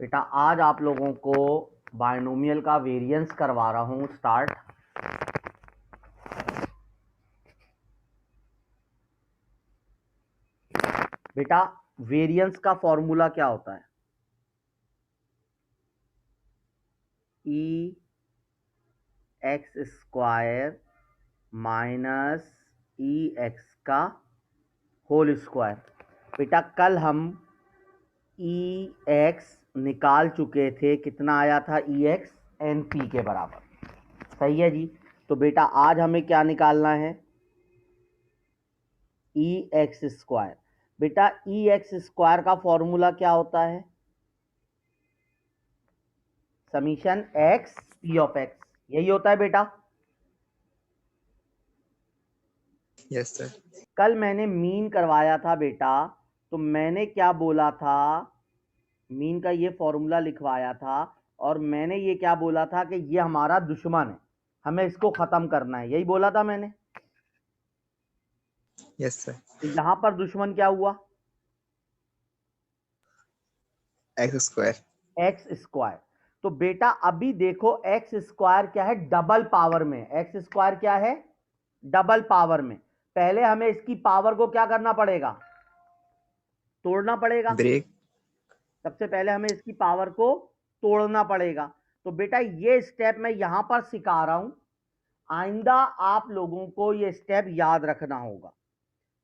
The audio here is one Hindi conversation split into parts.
बेटा आज आप लोगों को बायनोमियल का वेरिएंस करवा रहा हूं। स्टार्ट। बेटा वेरिएंस का फॉर्मूला क्या होता है? ई एक्स स्क्वायर माइनस ई एक्स का होल स्क्वायर। बेटा कल हम ई एक्स निकाल चुके थे, कितना आया था? ई एक्स एन पी के बराबर। सही है जी। तो बेटा आज हमें क्या निकालना है? ई एक्स स्क्वायर। बेटा ई एक्स स्क्वायर का फॉर्मूला क्या होता है? Summation X P of x, यही होता है बेटा। Yes sir. कल मैंने मीन करवाया था बेटा, तो मैंने क्या बोला था? मीन का ये फॉर्मूला लिखवाया था और मैंने ये क्या बोला था कि ये हमारा दुश्मन है, हमें इसको खत्म करना है, यही बोला था मैंने। Yes sir. तो यहां पर दुश्मन क्या हुआ? X square. X square. तो बेटा अभी देखो एक्स स्क्वायर क्या है? डबल पावर में। एक्स स्क्वायर क्या है? डबल पावर में। पहले हमें इसकी पावर को क्या करना पड़ेगा? तोड़ना पड़ेगा। ब्रेक। सबसे पहले हमें इसकी पावर को तोड़ना पड़ेगा। तो बेटा ये स्टेप मैं यहां पर सिखा रहा हूं, आइंदा आप लोगों को ये स्टेप याद रखना होगा।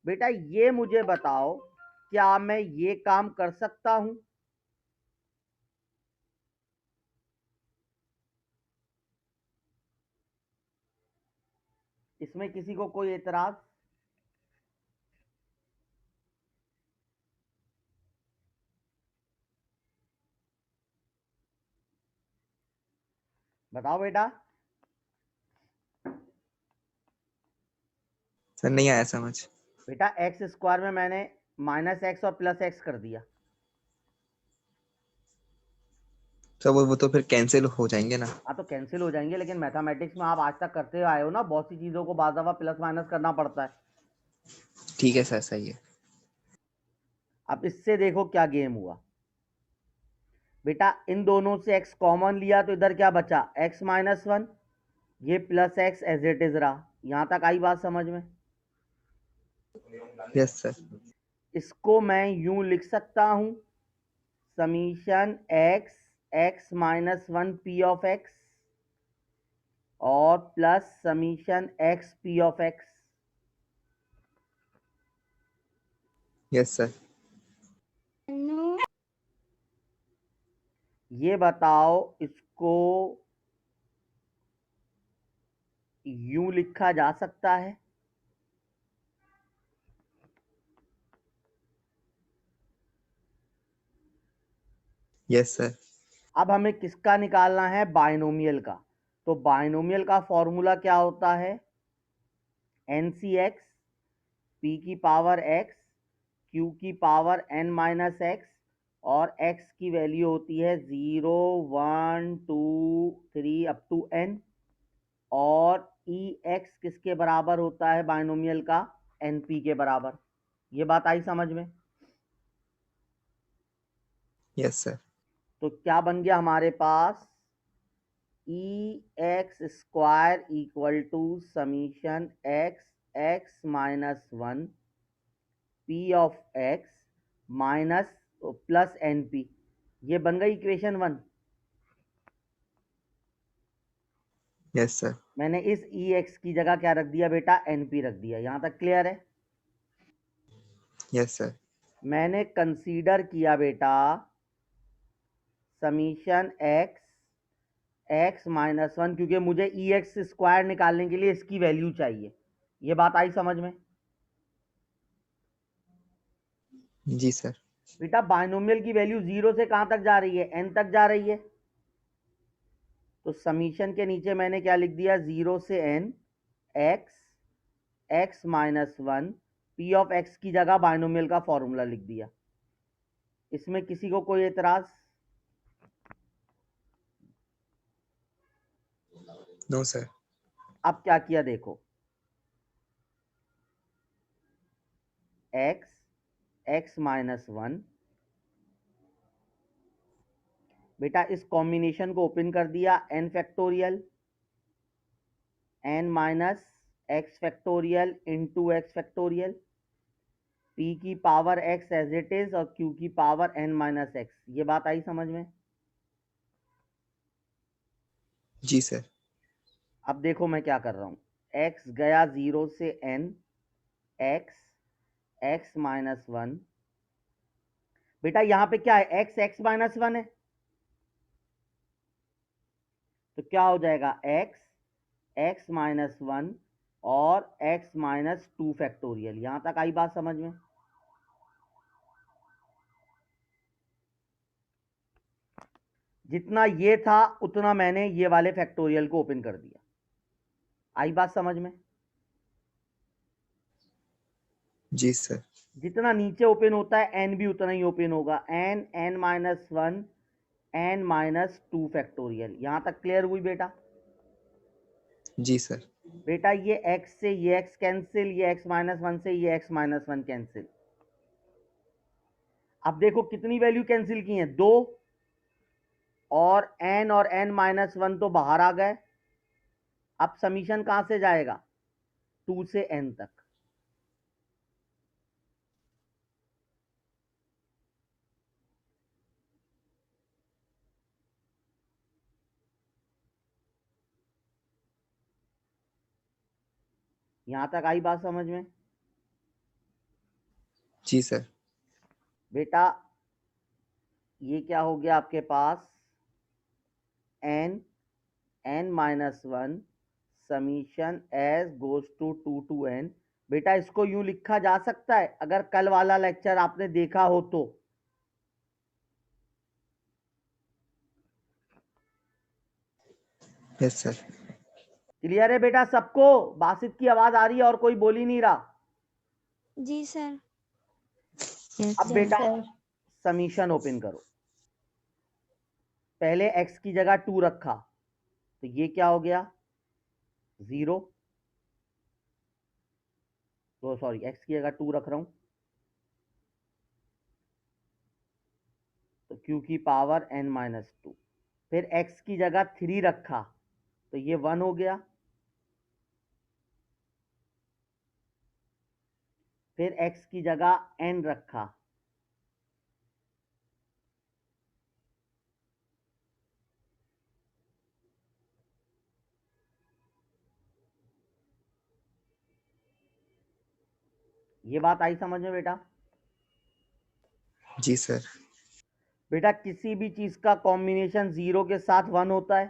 बेटा ये मुझे बताओ, क्या मैं ये काम कर सकता हूं? इसमें किसी को कोई एतराज? बताओ बेटा। सर नहीं आया समझ। बेटा एक्स स्क्वायर में मैंने माइनस एक्स और प्लस एक्स कर दिया। तो वो तो फिर कैंसिल हो जाएंगे ना। हाँ तो कैंसिल हो जाएंगे, लेकिन मैथमेटिक्स में आप आज तक करते आए हो ना, बहुत सी चीजों को बाद दफा प्लस माइनस करना पड़ता है। ठीक है सर, सही है। अब इससे देखो क्या गेम हुआ। बेटा इन दोनों से x कॉमन लिया तो इधर क्या बचा? x minus one. ये plus X as it is रहा। यहां तक आई बात समझ में? Yes sir. इसको मैं यूं लिख सकता हूं, summation X X minus one P of X और plus summation X P of X. Yes sir. ये बताओ इसको यूं लिखा जा सकता है? Yes sir. अब हमें किसका निकालना है? बायनोमियल का। तो बायनोमियल का फॉर्मूला क्या होता है? एन सी एक्स पी की पावर एक्स क्यू की पावर एन माइनस एक्स, और x की वैल्यू होती है 0 1 2 3 अप टू n। और ई एक्स किसके बराबर होता है बायनोमियल का? एन पी के बराबर। ये बात आई समझ में? Yes sir. तो क्या बन गया हमारे पास? E X square equal to summation X X minus one P of X minus plus N P. ये बन गई इक्वेशन वन। Yes sir. मैंने इस ई एक्स की जगह क्या रख दिया बेटा? एन पी रख दिया। यहां तक क्लियर है? Yes sir. मैंने कंसीडर किया बेटा summation X X minus one, क्योंकि मुझे ई एक्स स्क्वायर निकालने के लिए इसकी वैल्यू चाहिए। ये बात आई समझ में? जी सर। बेटा बायनोमियल की वैल्यू जीरो से कहां तक जा रही है? एन तक जा रही है। तो समीशन के नीचे मैंने क्या लिख दिया? जीरो से N X X minus one P of X की जगह बायनोमियल का फॉर्मूला लिख दिया। इसमें किसी को कोई एतराज? No sir. अब क्या किया देखो, एक्स एक्स माइनस वन बेटा इस कॉम्बिनेशन को ओपन कर दिया, n factorial n minus x factorial into x factorial, p की power x as it is और q की पावर n माइनस एक्स। ये बात आई समझ में? जी सर। अब देखो मैं क्या कर रहा हूँ, x गया 0 से n, x माइनस 1। बेटा यहाँ पे क्या है, x माइनस 1 है, तो क्या हो जाएगा x माइनस 1 और x माइनस 2 फैक्टोरियल। यहां तक आई बात समझ में? जितना ये था उतना मैंने ये वाले फैक्टोरियल को ओपन कर दिया। आई बात समझ में? जी सर। जितना नीचे ओपन होता है n भी उतना ही ओपन होगा, n minus 1 n minus 2 factorial. यहां तक क्लियर हुई बेटा? जी सर। बेटा ये x से ये x कैंसिल, ये x माइनस 1 से ये x माइनस 1 कैंसिल। अब देखो कितनी वैल्यू कैंसिल की है, 2 और n माइनस 1 तो बाहर आ गए। अब समीशन कहां से जाएगा, 2 से n तक। यहां तक आई बात समझ में? जी सर। बेटा ये क्या हो गया आपके पास, n minus 1 summation S goes to 2 to n। बेटा इसको यूं लिखा जा सकता है, अगर कल वाला लेक्चर आपने देखा हो तो। Yes sir. क्लियर है बेटा सबको? बासित की आवाज आ रही है और कोई बोल ही नहीं रहा। जी सर। अब बेटा समीशन ओपन करो, पहले x की जगह 2 रखा तो ये क्या हो गया 0, तो सॉरी x की जगह 2 रख रहा हूं, तो q की पावर n माइनस 2। फिर x की जगह 3 रखा तो ये 1 हो गया। फिर x की जगह n रखा, ये बात आई समझ में बेटा? जी सर। बेटा किसी भी चीज का कॉम्बिनेशन 0 के साथ 1 होता है,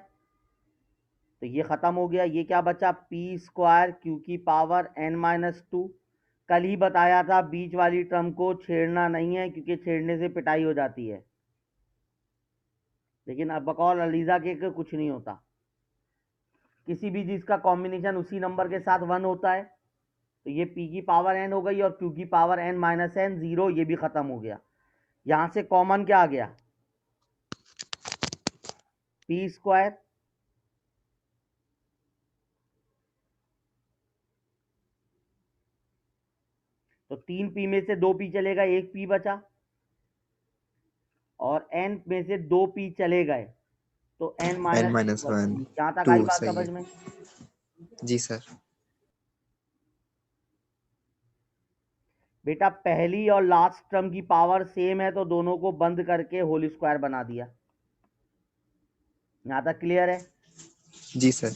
तो ये खत्म हो गया। ये क्या बचा, पी स्क्वायर क्यू की पावर n माइनस 2। कल ही बताया था बीच वाली टर्म को छेड़ना नहीं है, क्योंकि छेड़ने से पिटाई हो जाती है, लेकिन अब बकौल अलीजा के कुछ नहीं होता। किसी भी चीज का कॉम्बिनेशन उसी नंबर के साथ 1 होता है, तो ये p की पावर n हो गई और q की पावर n माइनस n 0, ये भी खत्म हो गया। यहां से कॉमन क्या आ गया, पी स्क्वायर, तो 3p में से 2p चलेगा, 1p बचा, और n में से 2p चले गए तो n n माइनस माइनस 1 यहां तक 2 आई बात सही समझ है। में? जी सर। बेटा पहली और लास्ट टर्म की पावर सेम है, तो दोनों को बंद करके होल स्क्वायर बना दिया। यहां तक क्लियर है? जी सर।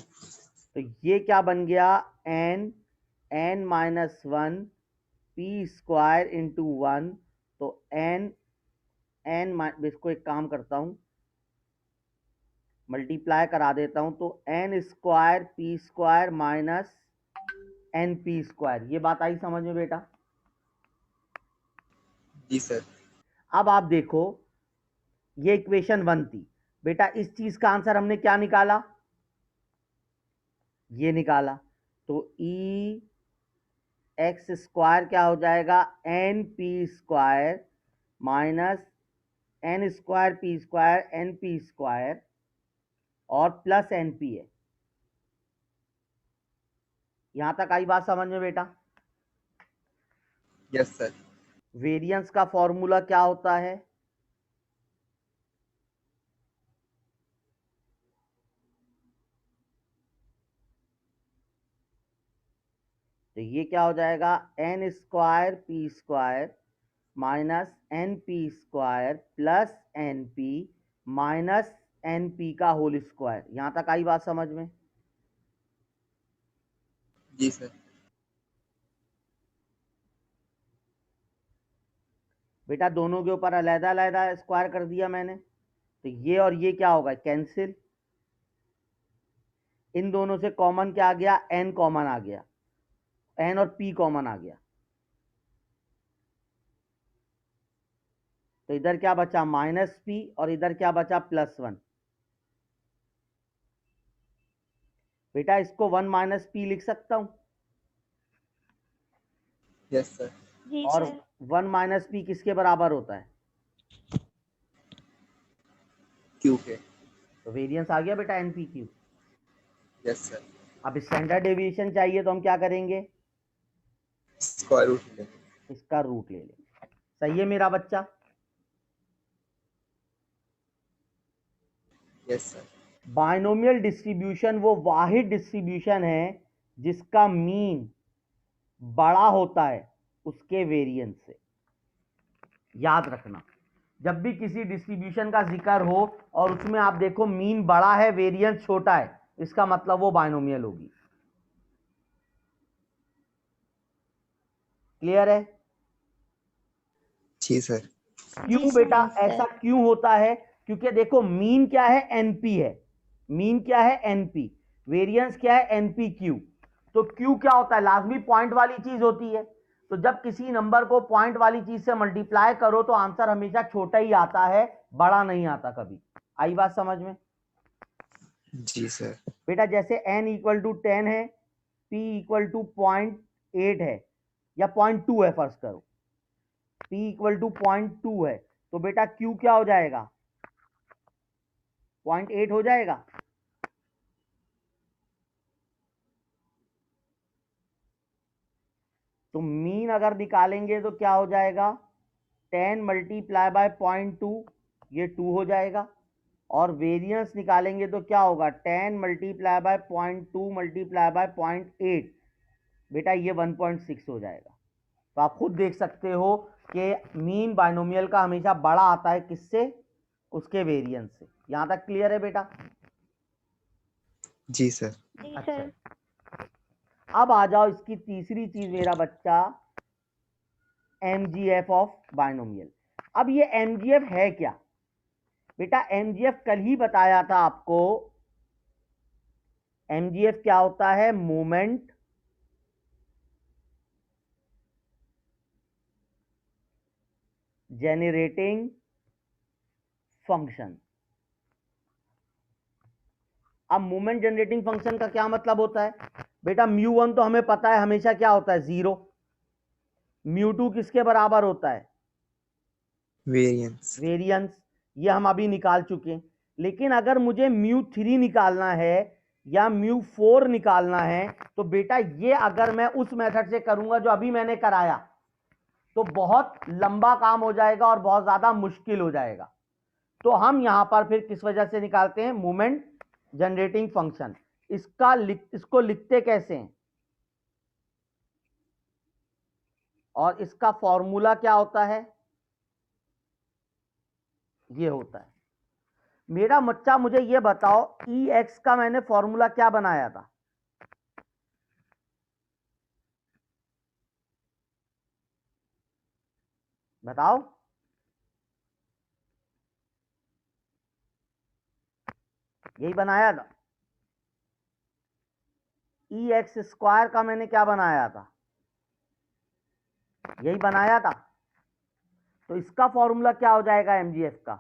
तो ये क्या बन गया, n minus 1 P square into 1, तो इसको एक काम करता हूं, मल्टीप्लाई करा देता हूं, तो n square P square minus N P square. ये बात आई समझ में बेटा? जी सर। अब आप देखो, ये इक्वेशन 1 थी बेटा, इस चीज का आंसर हमने क्या निकाला, ये निकाला। तो ई एक्स स्क्वायर क्या हो जाएगा, N P square minus N square P square N P square और प्लस एन पी है। यहां तक आई बात समझ में बेटा? Yes sir. वेरिएंस का फॉर्मूला क्या होता है, तो ये क्या हो जाएगा, N square P square minus N P square plus N P minus N P का होल स्क्वायर। यहां तक आई बात समझ में? जी सर। बेटा दोनों के ऊपर अलग अलग स्क्वायर कर दिया मैंने, तो ये और ये क्या होगा, कैंसिल। इन दोनों से कॉमन क्या आ गया, एन कॉमन आ गया, एन और पी कॉमन आ गया, तो इधर क्या बचा माइनस पी और इधर क्या बचा +1। बेटा इसको 1 माइनस पी लिख सकता हूं, यस सर। जी और सर। 1 माइनस पी किसके बराबर होता है, क्यू के। तो वेरिएंस आ गया बेटा N P Q. Yes sir. अब स्टैंडर्ड डेविएशन चाहिए तो हम क्या करेंगे, स्क्वायर रूट लेंगे। इसका रूट ले लेंगे। सही है मेरा बच्चा? Yes sir. बाइनोमियल डिस्ट्रीब्यूशन वो वाहिद डिस्ट्रीब्यूशन है जिसका मीन बड़ा होता है उसके वेरिएंस से। याद रखना, जब भी किसी डिस्ट्रीब्यूशन का जिक्र हो और उसमें आप देखो मीन बड़ा है वेरिएंस छोटा है, इसका मतलब वो बाइनोमियल होगी। क्लियर है? जी सर। जी क्यों सर। बेटा ऐसा क्यों होता है, क्योंकि देखो मीन क्या है, एनपी है। मीन क्या है, एनपी। वेरिएंस क्या है, एनपी क्यू। तो क्यू क्या होता है, लाजमी पॉइंट वाली चीज होती है। तो जब किसी नंबर को पॉइंट वाली चीज से मल्टीप्लाई करो तो आंसर हमेशा छोटा ही आता है, बड़ा नहीं आता कभी। आई बात समझ में? जी सर। बेटा जैसे n इक्वल टू 10 है, p इक्वल टू 0.8 है या 0.2 है, फर्ज करो p इक्वल टू 0.2 है, तो बेटा q क्या हो जाएगा, 0.8 हो जाएगा। तो मीन अगर निकालेंगे तो क्या हो जाएगा, 10 मल्टीप्लाई बाय 0.2, ये 2 हो जाएगा। और वेरिएंस निकालेंगे तो क्या होगा, 10 मल्टीप्लाई बाय 0.2 मल्टीप्लाई बाय 0.8, बेटा ये 1.6 हो जाएगा। तो आप खुद देख सकते हो कि मीन बाइनोमियल का हमेशा बड़ा आता है, किससे, उसके वेरिएंस से। यहां तक क्लियर है बेटा? जी सर। जी अच्छा, सर। अब आ जाओ इसकी तीसरी चीज मेरा बच्चा, एमजीएफ ऑफ बाइनोमियल। अब ये एमजीएफ है क्या बेटा, एमजीएफ कल ही बताया था आपको। एमजीएफ क्या होता है, मोमेंट जेनरेटिंग फंक्शन। अब मोमेंट जनरेटिंग फंक्शन का क्या मतलब होता है बेटा, μ1 तो हमें पता है हमेशा क्या होता है, 0। μ2 किसके बराबर होता है, वेरिएंस। वेरिएंस, ये हम अभी निकाल चुके हैं। लेकिन अगर मुझे μ3 निकालना है या μ4 निकालना है, तो बेटा ये अगर मैं उस मेथड से करूंगा जो अभी मैंने कराया, तो बहुत लंबा काम हो जाएगा और बहुत ज्यादा मुश्किल हो जाएगा। तो हम यहां पर फिर किस वजह से निकालते हैं, मोमेंट जनरेटिंग फंक्शन। इसको लिखते कैसे हैं, और इसका फॉर्मूला क्या होता है, ये होता है। मेरा बच्चा मुझे ये बताओ, ई एक्स का मैंने फॉर्मूला क्या बनाया था, बताओ। यही बनाया था, ई एक्स स्क्वायर का मैंने क्या बनाया था, यही बनाया था। तो इसका फॉर्मूला क्या हो जाएगा एमजीएफ का,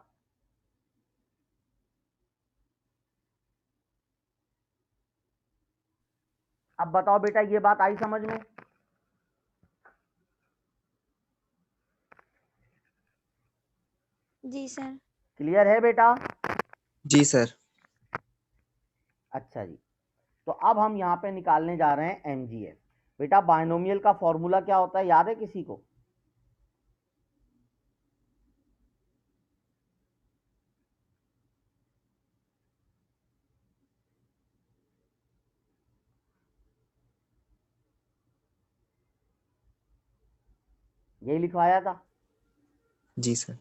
अब बताओ बेटा, ये बात आई समझ में? जी सर। क्लियर है बेटा? जी सर। अच्छा जी, तो अब हम यहां पे निकालने जा रहे हैं एमजीएफ। बेटा बाइनोमियल का फॉर्मूला क्या होता है, याद है किसी को? यही लिखवाया था। जी सर।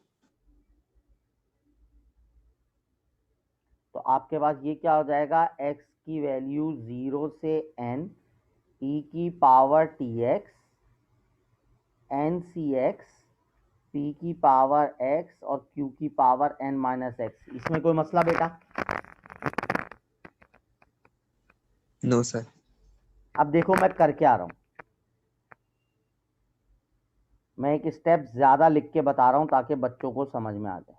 तो आपके पास ये क्या हो जाएगा, x की वैल्यू 0 से n e की power tx n cx p की पावर x और q की पावर n माइनस x। इसमें कोई मसला बेटा? No sir. अब देखो मैं करके आ रहा हूं, मैं एक स्टेप ज्यादा लिख के बता रहा हूं ताकि बच्चों को समझ में आ जाए।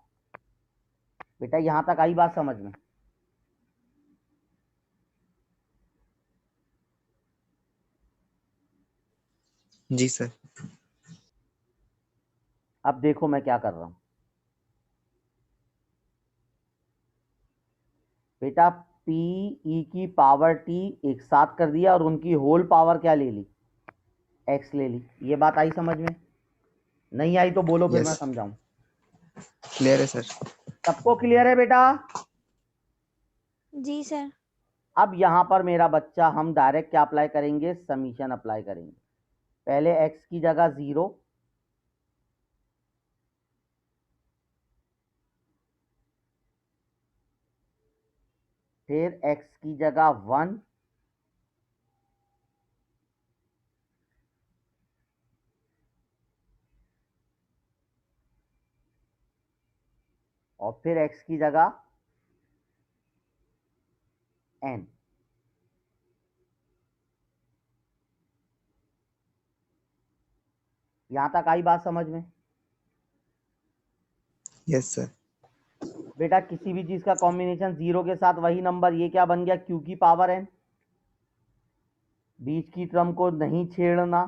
बेटा यहां तक आई बात समझ में? जी सर। अब देखो मैं क्या कर रहा हूं बेटा, p e की पावर t एक साथ कर दिया और उनकी होल पावर क्या ले ली, x ले ली। ये बात आई समझ में? नहीं आई तो बोलो फिर मैं यस, समझाऊं। क्लियर है सर। सबको क्लियर है बेटा? जी सर। अब यहां पर मेरा बच्चा हम डायरेक्ट क्या अप्लाई करेंगे, समीशन अप्लाई करेंगे। पहले x की जगह 0, फिर x की जगह 1, और फिर x की जगह n। यहां तक आई बात समझ में? Yes sir. बेटा किसी भी चीज का कॉम्बिनेशन 0 के साथ वही नंबर, ये क्या बन गया, q की पावर n। बीच की टर्म को नहीं छेड़ना,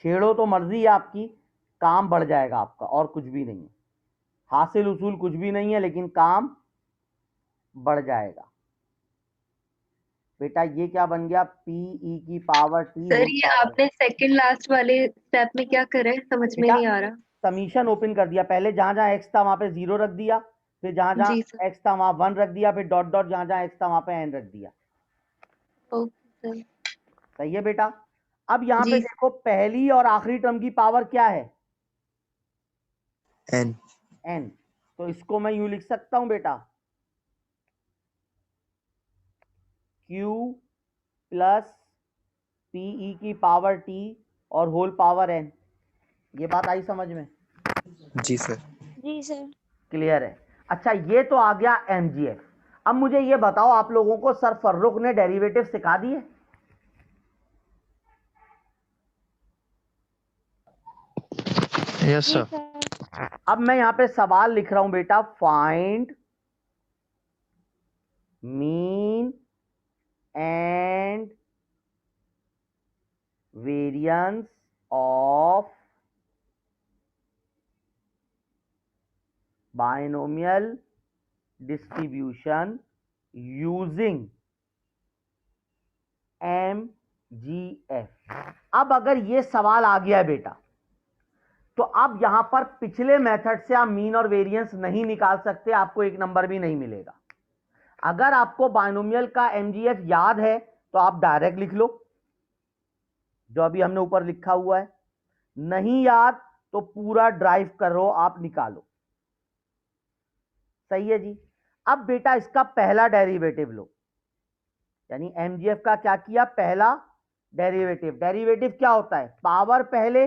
छेड़ो तो मर्जी है आपकी, काम बढ़ जाएगा आपका, और कुछ भी नहीं है। हासिल उसूल कुछ भी नहीं है, लेकिन काम बढ़ जाएगा। बेटा ये क्या बन गया, पी ई की पावर टी सर होल ये पावर। आपने सेकंड लास्ट वाले स्टेप में क्या करा है, समझ में बेटा नहीं आ रहा। समीशन ओपन कर दिया, पहले जहां जहां एक्स था वहां पे 0 रख दिया, फिर जहां जी सर। जहां एक्स था वहां 1 रख दिया, फिर डॉट डॉट जहां जहां एक्स था वहां पे एन रख दिया। Okay sir. सही है बेटा? अब यहां पे जी देखो पहली और आखिरी टर्म की पावर क्या है, एन। एन। तो इसको मैं यूं लिख सकता हूं बेटा, q प्लस पीई की पावर टी और होल पावर एन। ये बात आई समझ में? जी सर। जी सर। क्लियर है? अच्छा ये तो आ गया एमजीएफ। अब मुझे ये बताओ, आप लोगों को सर फर्रुख ने डेरिवेटिव सिखा दिए? यस जी सर। सर। अब मैं यहां पे सवाल लिख रहा हूं बेटा, find mean and variance of binomial distribution using MGF. अब अगर ये सवाल आ गया है बेटा, तो अब यहां पर पिछले मेथड से आप मीन और वेरिएंस नहीं निकाल सकते, आपको एक नंबर भी नहीं मिलेगा। अगर आपको बाइनोमियल का एमजीएफ याद है तो आप डायरेक्ट लिख लो, जो अभी हमने ऊपर लिखा हुआ है। नहीं याद तो पूरा ड्राइव करो, आप निकालो। सही है जी? अब बेटा इसका पहला डेरिवेटिव लो, यानी एमजीएफ का क्या किया, पहला डेरिवेटिव। डेरिवेटिव क्या होता है, पावर पहले।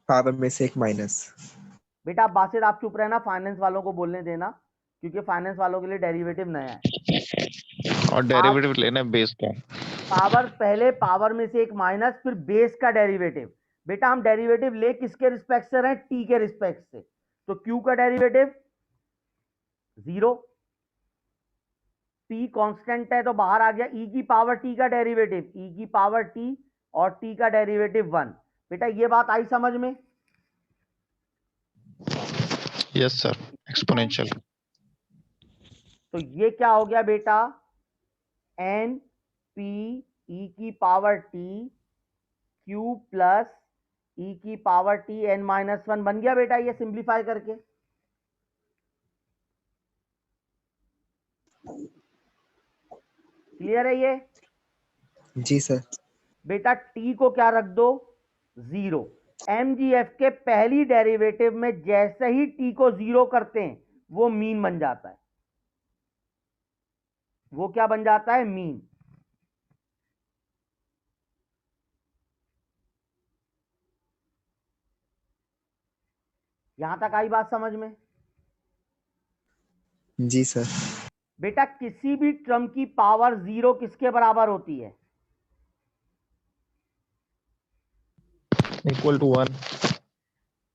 पावर में से एक माइनस। बेटा बासित आप चुप रहना, फाइनेंस वालों को बोलने देना, क्योंकि फाइनेंस वालों के लिए डेरिवेटिव नया है। और डेरिवेटिव लेना है बेस का। पावर पहले, पावर में से एक माइनस, फिर बेस का डेरिवेटिव। बेटा हम डेरिवेटिव ले किसके रिस्पेक्ट से रहे हैं, टी के रिस्पेक्ट से। तो क्यू का डेरिवेटिव 0, टी कांस्टेंट है तो बाहर आ गया, ई की पावर टी का डेरिवेटिव, ई की पावर टी और टी का डेरिवेटिव 1। बेटा ये बात आई समझ में? Yes sir, exponential. तो ये क्या हो गया बेटा, एन पी ई की पावर टी क्यू प्लस ई की पावर टी एन माइनस 1 बन गया बेटा, ये सिंप्लीफाई करके। क्लियर है ये? जी सर। बेटा टी को क्या रख दो 0। MGF के पहली डेरिवेटिव में जैसे ही टी को 0 करते हैं वो मीन बन जाता है। वो क्या बन जाता है? मीन। यहां तक आई बात समझ में? जी सर। बेटा किसी भी टर्म की पावर 0 किसके बराबर होती है? Equal to 1.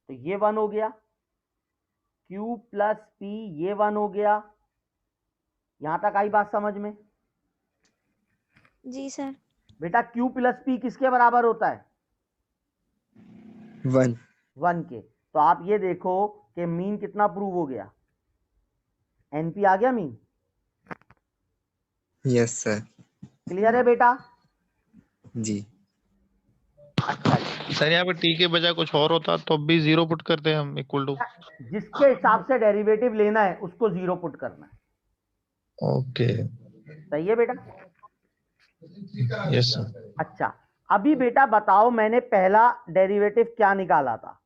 तो ये 1 हो गया, Q प्लस P ये 1 हो गया। यहां तक आई बात समझ में? जी सर। बेटा Q प्लस P किसके बराबर होता है? 1। 1 के। तो आप ये देखो कि मीन कितना प्रूव हो गया? NP आ गया मीन। Yes sir. क्लियर है बेटा? जी। अच्छा, सर यहाँ पे टी के बजाय कुछ और होता तो भी 0 पुट करते हैं हम इक्वल टू। जिसके हिसाब से डेरिवेटिव लेना है उसको 0 पुट करना है। ओके। सही है बेटा? Yes sir. अच्छा, अभी बेटा बताओ मैंने पहला डेरिवेटिव क्या निकाला था?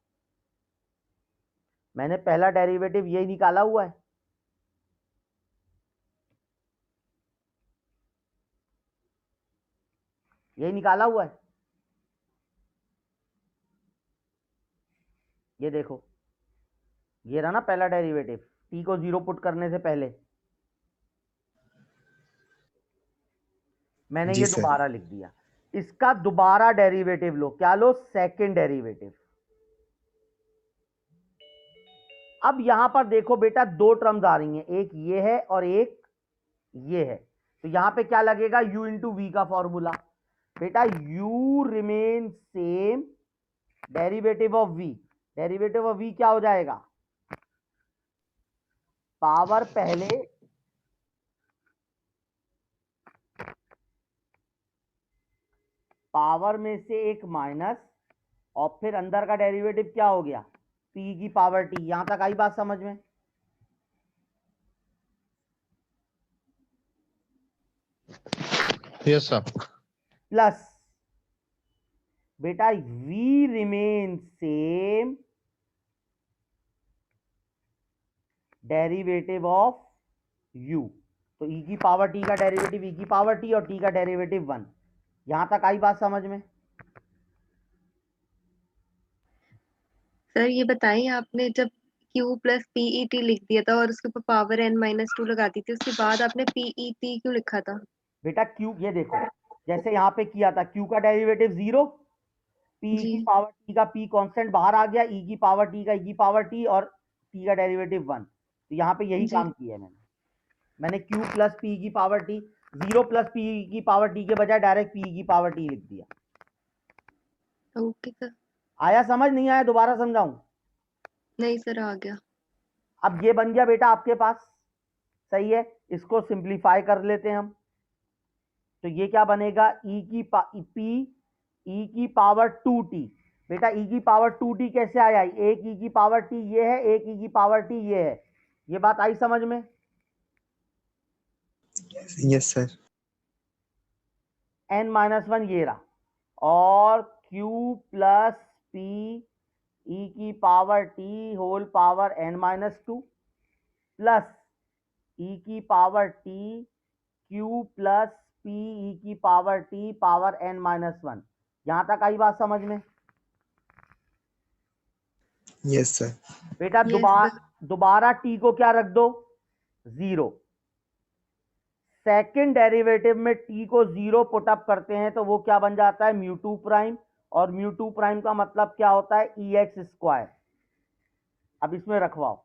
मैंने पहला डेरिवेटिव यही निकाला हुआ है। यही निकाला हुआ है। ये देखो, ये रहा ना पहला डेरिवेटिव, टी को 0 पुट करने से पहले। मैंने जी ये सर। दोबारा लिख दिया। इसका दोबारा डेरिवेटिव लो। क्या लो? Second derivative. अब यहां पर देखो बेटा दो टर्म्स आ रही हैं, एक ये है और एक ये है। तो यहां पे क्या लगेगा? u इंटू वी का फॉर्मूला। बेटा u remain same, derivative of v। Derivative of v क्या हो जाएगा? पावर पहले पावर में से एक माइनस और फिर अंदर का डेरिवेटिव क्या हो गया? p की पावर t। यहां तक आई बात समझ में? Yes sir. प्लस बेटा v remain same, derivative of u। तो e की पावर t का डेरिवेटिव e की पावर t और t का डेरिवेटिव 1। यहां तक आई बात समझ में? सर ये बताइए, आपने जब Q प्लस PET लिख दिया था और उसके ऊपर पावर n-2 लगा दी थी, उसके बाद आपने PET क्यों लिखा था? बेटा q, ये देखो जैसे यहां पे किया था, q का डेरिवेटिव 0, p जी की पावर t का p कांस्टेंट बाहर आ गया, e की पावर t का e की पावर t और t का डेरिवेटिव 1। तो यहां पे यही जी काम किया है मैंने q प्लस p की पावर t, 0 प्लस p की पावर t के बजाय डायरेक्ट p की पावर t लिख दिया। Okay sir. आया समझ? नहीं आया दोबारा समझाऊं? नहीं सर, आ गया। अब ये बन गया बेटा आपके पास। सही है, इसको सिंप्लीफाई कर लेते हैं हम। तो ये क्या बनेगा? e की पावर 2t। बेटा e की पावर 2t कैसे आया? एक e की पावर t ये है, एक e की पावर t ये है। ये बात आई समझ में? Yes sir. n-1 ये रहा, और q प्लस p e की power t whole power n-2 plus e की power t q plus p e की पावर t पावर n-1। यहां तक आई बात समझ में? Yes sir. बेटा यस सर। दोबारा t को क्या रख दो? 0। सेकंड डेरिवेटिव में t को 0 पुटअप करते हैं तो वो क्या बन जाता है? μ2 प्राइम। और μ2 प्राइम का मतलब क्या होता है? EX²। अब इसमें रखवाओ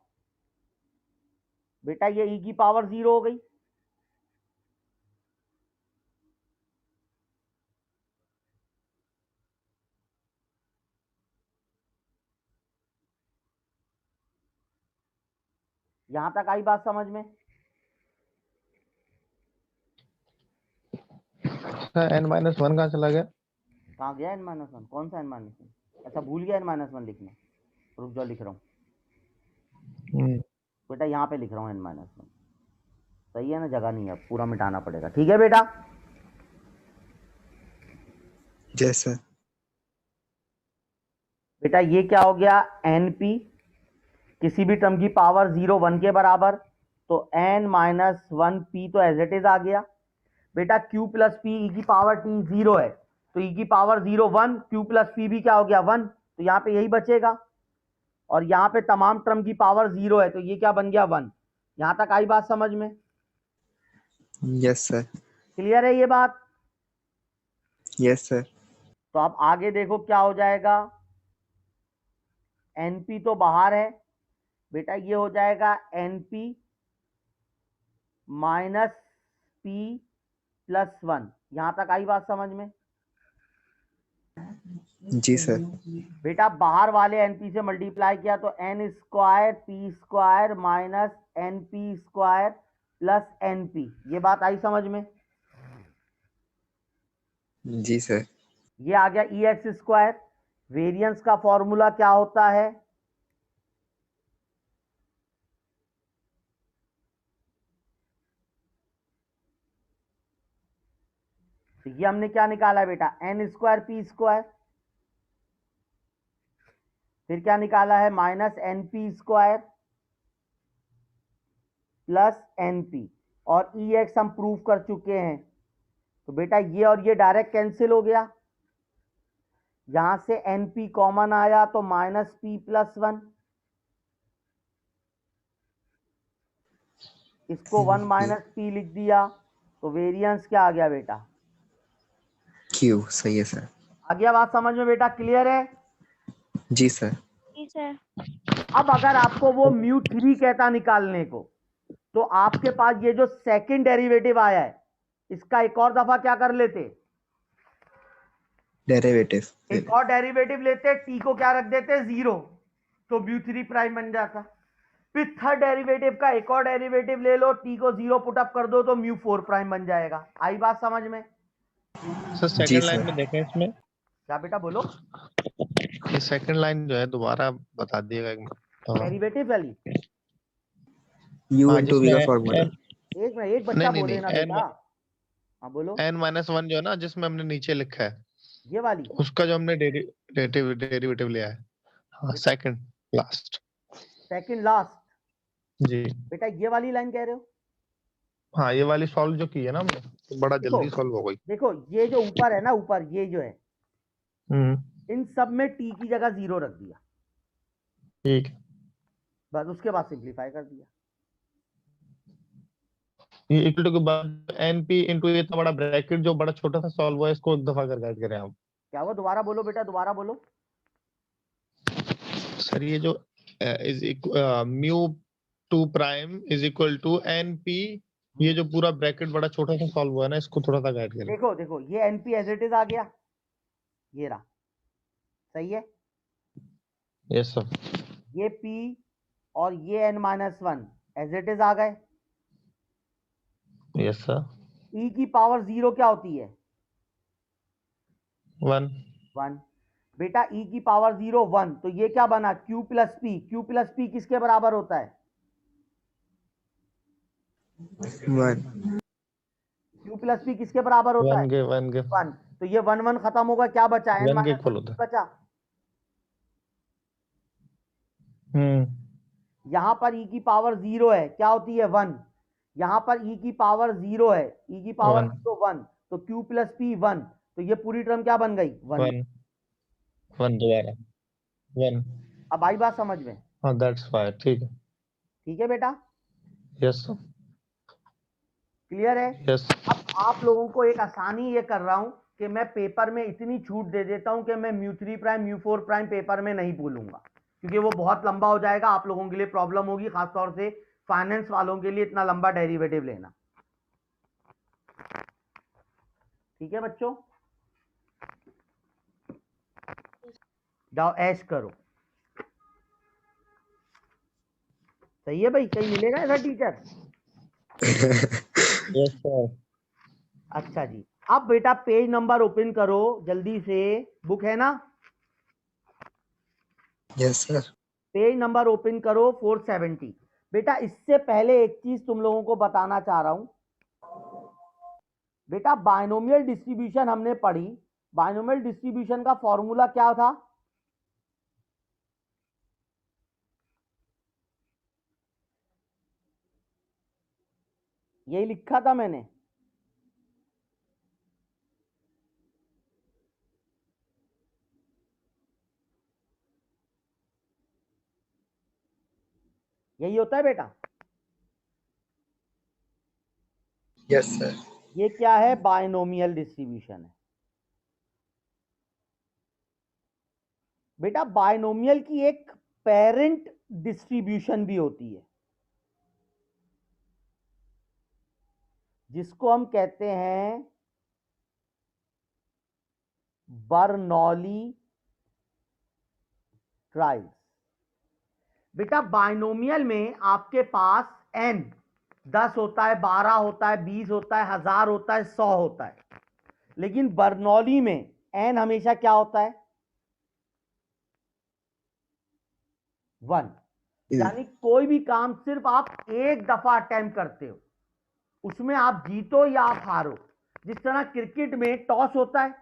बेटा, ये e की पावर 0 हो गई। यहां तक आई बात समझ में? सर n-1 कहाँ चला गया? कहां गया n-1? कौन सा n-1? अच्छा भूल गया n-1 लिखना। रुक जाओ, लिख रहा हूं बेटा, यहां पे लिख रहा हूं n-1। सही है ना? जगह नहीं है, पूरा मिटाना पड़ेगा। ठीक है बेटा? Yes sir. बेटा ये क्या हो गया, NP, किसी भी टर्म की पावर 0 1 के बराबर, तो n-1p तो एज इट इज आ गया। बेटा q प्लस पी ई की पावर t 0 है, तो e की पावर 0 1, q प्लस पी भी क्या हो गया 1, तो यहाँ पे यही बचेगा। और यहाँ पे तमाम टर्म की पावर 0 है, तो ये क्या बन गया 1। यहाँ तक आई बात समझ में? Yes sir. क्लियर है ये बात? Yes sir. तो अब आगे देखो क्या हो जाएगा, NP तो बाहर है बेटा, ये हो जाएगा NP माइनस P प्लस 1। यहां तक आई बात समझ में? जी सर। बेटा बाहर वाले NP से मल्टीप्लाई किया तो n square P square minus NP square plus NP, ये बात आई समझ में? जी सर। ये आ गया EX स्क्वायर। वेरिएंस का फॉर्मूला क्या होता है? तो ये हमने क्या निकाला है बेटा, n स्क्वायर पी स्क्वायर, फिर क्या निकाला है minus NP square plus NP, और EX हम प्रूव कर चुके हैं। तो बेटा ये और ये डायरेक्ट कैंसिल हो गया, यहां से NP कॉमन आया तो माइनस P प्लस 1, इसको 1 माइनस P लिख दिया, तो वेरिएंस क्या आ गया बेटा, क्यू। सही है सर। आ गया बात समझ में बेटा? क्लियर है? जी सर। जी सर। अब अगर आपको वो μ3 कहता निकालने को, तो आपके पास ये जो सेकंड डेरिवेटिव आया है, इसका एक और दफा क्या कर लेते, डेरिवेटिव। एक और डेरिवेटिव लेते, t को क्या रख देते 0, तो μ3 प्राइम बन जाता। फिर थर्ड डेरिवेटिव का एक और डेरिवेटिव ले लो, t को 0 पुट अप कर दो तो μ4 प्राइम बन जाएगा। आई बात समझ में? सर सेकंड लाइन में देखें इसमें, क्या बेटा बोलो? ये सेकंड लाइन जो है दोबारा बता दिएगा एक मिनट। डेरिवेटिव वाली u हाँ इंटू v का जिसमें फॉर्मूला। एक मिनट, एक बच्चा बोले ना बेटा। हाँ बोलो। n-1 जो है ना जिसमें हमने नीचे लिखा है, ये वाली उसका जो हमने डेरिवेटिव लिया है, हाँ सेकंड लास्ट। सेकंड लास्ट जी बेटा, ये वाली लाइन कह रहे हो? हाँ, ये वाली सॉल्व जो की है ना हमने, तो बड़ा देखो जल्दी सॉल्व हो गई। देखो, ये जो ऊपर है ना, ऊपर ये जो है, हम्म, इन सब में t की जगह 0 रख दिया, ठीक है। बस उसके बाद सिंप्लीफाई कर दिया। ये इक्वल टू के बाद NP इंटू ये इतना बड़ा ब्रैकेट जो बड़ा छोटा सा सॉल्व हुआ है, इसको एक दफा कर गाइड करें आप। क्या हुआ, दोबारा बोलो बेटा, दोबारा बोलो। सर ये जो is μ2 prime is equal to NP, ये जो पूरा ब्रैकेट बड़ा छोटा सा सॉल्व हुआ है ना, इसको थोड़ा सा गाइड करें। देखो देखो, ये NP एज इट इज आ गया, ये रहा, सही है। Yes sir. ये P और ये n-1 एज इट इज आ गए। Yes sir. E की पावर 0 क्या होती है? 1 1। बेटा E की पावर 0 1, तो ये क्या बना Q plus P. Q plus P किसके बराबर होता है? 1। Q प्लस पी किसके बराबर होता है? 1 के 1। तो ये 1 1 खत्म होगा, क्या बचा? 1 के n-1 इक्वल होता है। बचा। यहां पर E की पावर 0 है, क्या होती है 1। यहां पर E की पावर 0 है, E की पावर 1 0 1, तो Q प्लस पी 1, तो ये पूरी टर्म क्या बन गई 1। 1 दोबारा 1। अब आई बात समझ में? हाँ दैट्स फाइन, ठीक है। ठीक है बेटा, यस सर। क्लियर है? यस। अब आप लोगों को एक आसानी ये कर रहा हूं कि मैं पेपर में इतनी छूट दे देता हूं कि मैं μ3 प्राइम μ4 प्राइम पेपर में नहीं बोलूंगा, क्योंकि वो बहुत लंबा हो जाएगा, आप लोगों के लिए प्रॉब्लम होगी, खासतौर से फाइनेंस वालों के लिए इतना लंबा डेरिवेटिव लेना। ठीक है बच्चों, जाओ ऐश करो। सही है भाई, कहीं मिलेगा ऐसा टीचर? Yes sir. अच्छा जी, अब बेटा पेज नंबर ओपन करो जल्दी से, बुक है ना? Yes sir. Page number open करो 470। बेटा इससे पहले एक चीज तुम लोगों को बताना चाह रहा हूं। बेटा बायनोमियल डिस्ट्रीब्यूशन हमने पढ़ी, बायनोमियल डिस्ट्रीब्यूशन का फॉर्मूला क्या था? यही लिखा था मैंने। यही होता है बेटा। Yes sir. ये क्या है? बायनोमियल डिस्ट्रीब्यूशन है बेटा। बायनोमियल की एक पेरेंट डिस्ट्रीब्यूशन भी होती है जिसको हम कहते हैं बर्नौली ट्राइल्स। बेटा बायनोमियल में आपके पास n 10 होता है, 12 होता है, 20 होता है, 1000 होता है, 100 होता है, लेकिन बर्नौली में n हमेशा क्या होता है? 1। यानी कोई भी काम सिर्फ आप एक दफा अटेम्प्ट करते हो, उसमें आप जीतो या आप हारो। जिस तरह क्रिकेट में टॉस होता है,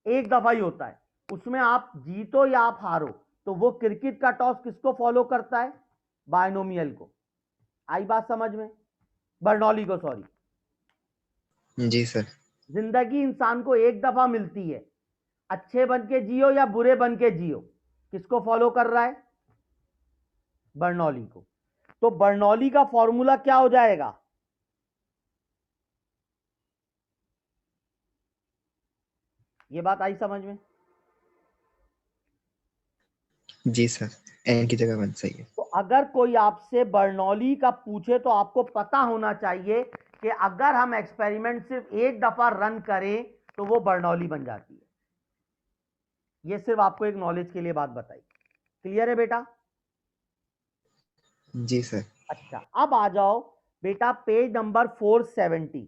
एक दफा ही होता है, उसमें आप जीतो या आप हारो, तो वो क्रिकेट का टॉस किसको फॉलो करता है? बायनोमियल को। आई बात समझ में? बर्नौली को, सॉरी। जी सर। जिंदगी इंसान को एक दफा मिलती है, अच्छे बन के जियो या बुरे बन के जियो, किसको फॉलो कर रहा है? बर्नौली को। तो बर्नौली का फॉर्मूला क्या हो जाएगा? ये बात आई समझ में? जी सर, एन की जगह 1 सही है। तो अगर कोई आपसे बर्नौली का पूछे तो आपको पता होना चाहिए कि अगर हम एक्सपेरिमेंट सिर्फ एक दफा रन करें तो वो बर्नौली बन जाती है। ये सिर्फ आपको एक नॉलेज के लिए बात बताई। क्लियर है बेटा? जी सर। अच्छा, अब आ जाओ बेटा पेज नंबर 470।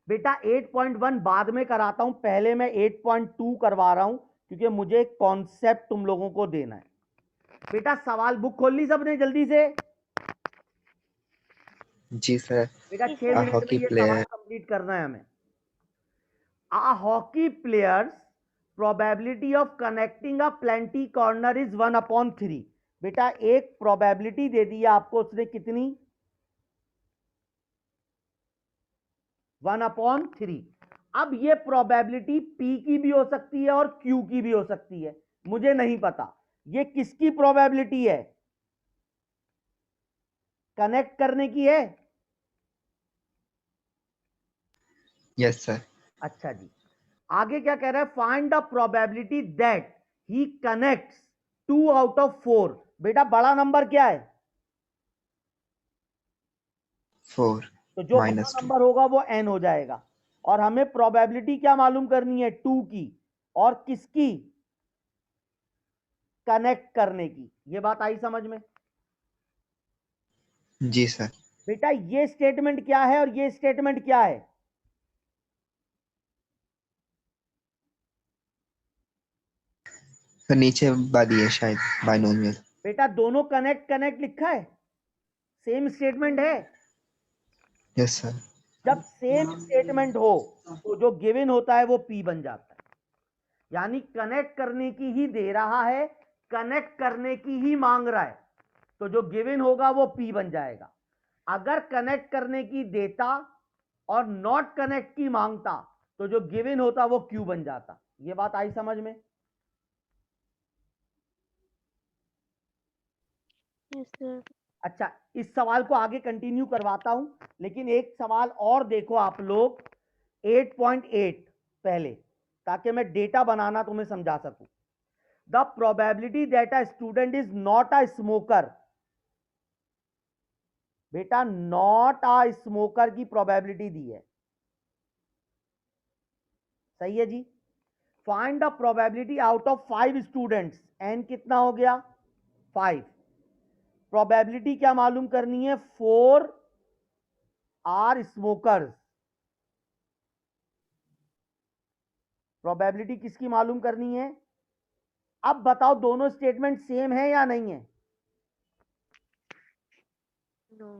बेटा 8.1 बाद में कराता हूं, पहले मैं 8.2 करवा रहा हूं क्योंकि मुझे एक कॉन्सेप्ट तुम लोगों को देना है। बेटा सवाल बुक खोल ली सबने जल्दी से? जी सर। बेटा जी 6 सर। मिनट में हॉकी ये सवाल प्लेयर। कंप्लीट करना है हमें। A hockey player's probability of connecting a plenty corner is 1/3। बेटा एक प्रोबेबिलिटी दे दी है आपको, उसने कितनी? 1/3। अब ये प्रोबेबिलिटी P की भी हो सकती है और Q की भी हो सकती है, मुझे नहीं पता। ये किसकी प्रोबेबिलिटी है? कनेक्ट करने की है? Yes sir. अच्छा जी, आगे क्या कह रहा है? Find the probability that he connects 2 out of 4। बेटा बड़ा नंबर क्या है? 4 तो जो बड़ा -2। नंबर होगा वो n हो जाएगा। और हमें प्रोबेबिलिटी क्या मालूम करनी है? 2 की। और किसकी? कनेक्ट करने की। ये बात आई समझ में? जी सर। बेटा ये स्टेटमेंट क्या है और ये स्टेटमेंट क्या है? सर नीचे वाली है शायद बाइनोमियल। बेटा दोनों कनेक्ट कनेक्ट लिखा है, सेम स्टेटमेंट है। Yes sir. जब सेम स्टेटमेंट हो तो जो गिवन होता है वो P बन जाता है। यानी कनेक्ट करने की ही दे रहा है, कनेक्ट करने की ही मांग रहा है, तो जो गिवन होगा वो P बन जाएगा। अगर कनेक्ट करने की देता और नॉट कनेक्ट की मांगता तो जो गिवन होता वो Q बन जाता। ये बात आई समझ में? Yes sir. अच्छा, इस सवाल को आगे कंटिन्यू करवाता हूं, लेकिन एक सवाल और देखो आप लोग 8.8 पहले, ताकि मैं डेटा बनाना तुम्हें समझा सकूं। The probability that a student is not a smoker. बेटा नॉट अ स्मोकर की प्रोबेबिलिटी दी है, सही है जी। Find the probability out of 5 students, N कितना हो गया? 5। प्रोबेबिलिटी क्या मालूम करनी है? 4 आर स्मोकर्स। प्रोबेबिलिटी किसकी मालूम करनी है? अब बताओ दोनों स्टेटमेंट सेम है या नहीं है? नो।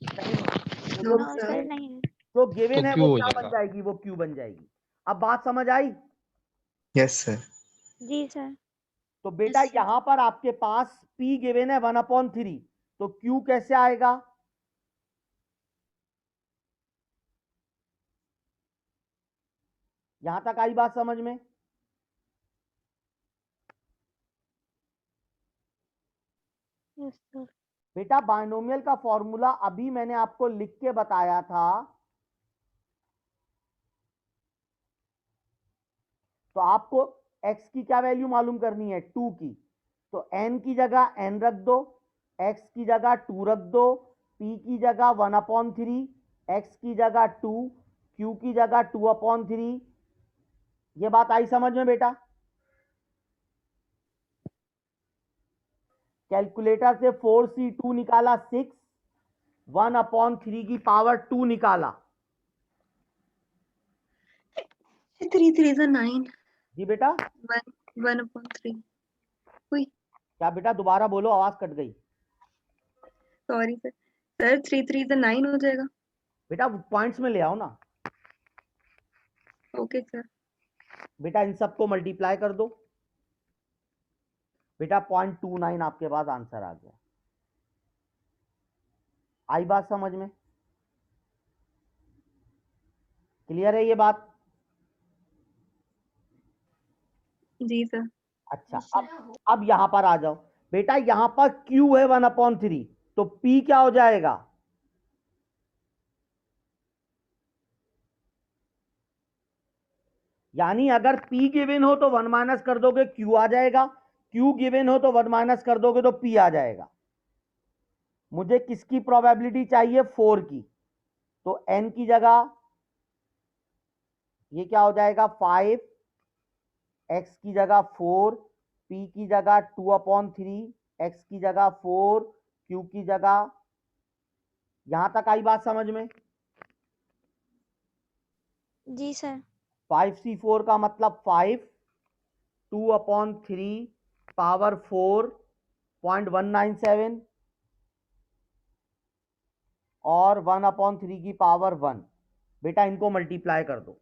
नहीं, नो नो सर सर नहीं है। जो गिवन तो है Q वो हो क्या बन जाएगा। जाएगी, वो Q बन जाएगी। अब बात समझ आई? Yes sir. जी सर। तो बेटा Yes, sir. यहां पर आपके पास P गिवन है 1/3, तो Q कैसे आएगा? यहां तक आई बात समझ में? Yes sir. बेटा बायनोमियल का फॉर्मूला अभी मैंने आपको लिख के बताया था, तो आपको x की क्या वैल्यू मालूम करनी है, 2 की। तो n की जगह n रख दो, x की जगह 2 रख दो, p की जगह 1/3, x की जगह 2, q की जगह 2/3। ये बात आई समझ में बेटा? कैलकुलेटर से 4c2 निकाला 6, 1/3 की पावर 2 निकाला। 3 3 is a 9 जी बेटा 1/3 हुई। क्या बेटा, दोबारा बोलो, आवाज कट गई। Sorry sir. Sir 3 3 is a 9 हो जाएगा। बेटा पॉइंट्स में ले आओ ना। Okay sir. बेटा इन सबको मल्टीप्लाई कर दो। बेटा 0.29 आपके पास आंसर आ गया। आई बात समझ में? क्लियर है ये बात? जी सर। अच्छा, अब यहां पर आ जाओ। बेटा यहां पर Q है 1/3, तो P क्या हो जाएगा? यानी अगर P गिवन हो तो 1 माइनस कर दोगे Q आ जाएगा, Q गिवन हो तो 1 माइनस कर दोगे तो P आ जाएगा। मुझे किसकी प्रोबेबिलिटी चाहिए, 4 की। तो n की जगह ये क्या हो जाएगा, 5, x की जगह 4, p की जगह 2/3, x की जगह 4, q की जगह। यहां तक आई बात समझ में? जी सर। 5c4 का मतलब 5, 2/3 पावर 4.197 और 1/3 की पावर 1। बेटा इनको मल्टीप्लाई कर दो,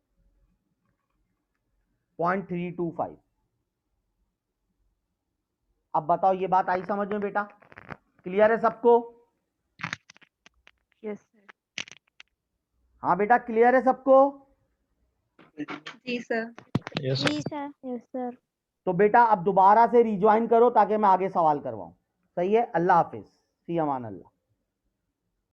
0.325। अब बताओ ये बात आई समझ में बेटा? क्लियर है सबको? Yes sir. हाँ बेटा क्लियर है सबको? जी सर। यस जी सर। Yes sir. तो बेटा अब दोबारा से रिज्वाइन करो ताकि मैं आगे सवाल करवाऊं। सही है? अल्लाह हाफिज, फी अमान अल्लाह।